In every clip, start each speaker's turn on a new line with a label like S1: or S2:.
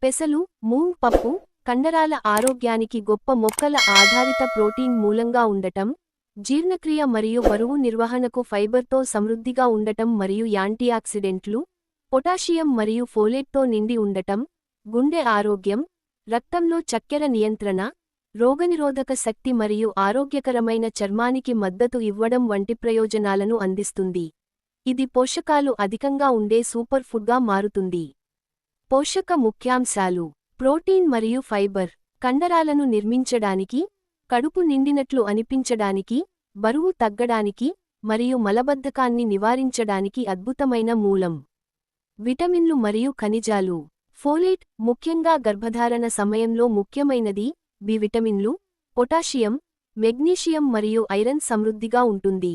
S1: పెసలు, మూంగ్ పప్పు, కండరాల ఆరోగ్యానికి గొప్ప మొక్కల ఆధారిత ప్రోటీన్ మూలంగా ఉండటం, జీర్ణక్రియ మరియు బరువు నిర్వహణకు ఫైబర్తో సమృద్ధిగా ఉండటం మరియు యాంటీఆక్సిడెంట్లు, పొటాషియం మరియు ఫోలేట్తో నిండి ఉండటం, గుండె ఆరోగ్యం, రక్తంలో చక్కెర నియంత్రణ, రోగనిరోధక శక్తి మరియు ఆరోగ్యకరమైన చర్మానికి మద్దతు ఇవ్వడం వంటి ప్రయోజనాలను అందిస్తుంది. ఇది పోషకాలు అధికంగా ఉండే సూపర్ ఫుడ్గా మారుతుంది. పోషక ముఖ్యాంశాలు: ప్రోటీన్ మరియు ఫైబర్, కండరాలను నిర్మించడానికి, కడుపు నిండినట్లు అనిపించడానికి, బరువు తగ్గడానికి, మరియు మలబద్ధకాన్ని నివారించడానికి అద్భుతమైన మూలం. విటమిన్లు మరియు ఖనిజాలు. ఫోలేట్, ముఖ్యంగా గర్భధారణ సమయంలో ముఖ్యమైనది, బి విటమిన్లు, పొటాషియం, మెగ్నీషియం మరియు ఐరన్ సమృద్ధిగా ఉంటుంది.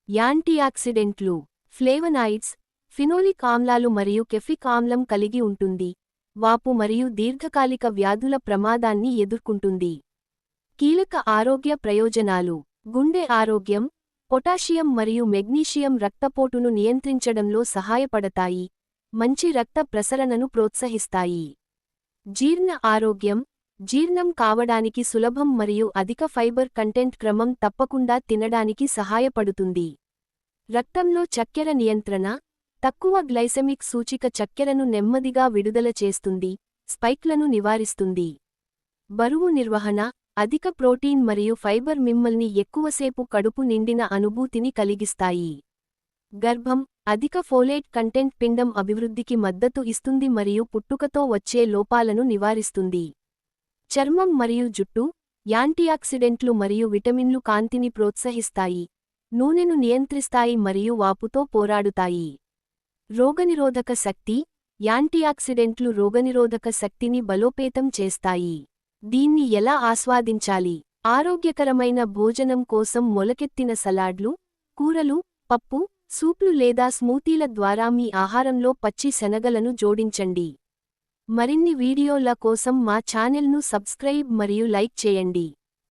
S1: యాంటీఆక్సిడెంట్లు. ఫ్లేవనాయిడ్స్, ఫినోలిక్ ఆమ్లాలు మరియు కెఫిక్ ఆమ్లం కలిగి ఉంటుంది. వాపు మరియు దీర్ఘకాలిక వ్యాధుల ప్రమాదాన్ని ఎదుర్కొంటుంది. కీలక ఆరోగ్య ప్రయోజనాలు: గుండె ఆరోగ్యం, పొటాషియం మరియు మెగ్నీషియం రక్తపోటును నియంత్రించడంలో సహాయపడతాయి, మంచి రక్త ప్రసరణను ప్రోత్సహిస్తాయి. జీర్ణ ఆరోగ్యం, జీర్ణం కావడానికి సులభం మరియు అధిక ఫైబర్ కంటెంట్ క్రమం తప్పకుండా తినడానికి సహాయపడుతుంది. రక్తంలో చక్కెర నియంత్రణ, తక్కువ గ్లైసెమిక్ సూచిక చక్కెరను నెమ్మదిగా విడుదల చేస్తుంది, స్పైక్లను నివారిస్తుంది. బరువు నిర్వహణ, అధిక ప్రోటీన్ మరియు ఫైబర్ మిమ్మల్ని ఎక్కువసేపు కడుపు నిండిన అనుభూతిని కలిగిస్తాయి. గర్భం, అధిక ఫోలేట్ కంటెంట్ పిండం అభివృద్ధికి మద్దతు ఇస్తుంది మరియు పుట్టుకతో వచ్చే లోపాలను నివారిస్తుంది. చర్మం మరియు జుట్టు, యాంటీఆక్సిడెంట్లు మరియు విటమిన్లు కాంతిని ప్రోత్సహిస్తాయి, నూనెను నియంత్రిస్తాయి మరియు వాపుతో పోరాడుతాయి. రోగనిరోధక శక్తి, యాంటీఆక్సిడెంట్లు రోగనిరోధక శక్తిని బలోపేతం చేస్తాయి. దీన్ని ఎలా ఆస్వాదించాలి? ఆరోగ్యకరమైన భోజనం కోసం మొలకెత్తిన సలాడ్లు, కూరలు, పప్పు, సూప్లు లేదా స్మూతీల ద్వారా మీ ఆహారంలో పచ్చి శనగలను జోడించండి. మరిన్ని వీడియోల కోసం మా ఛానెల్ను సబ్స్క్రైబ్ మరియు లైక్ చేయండి.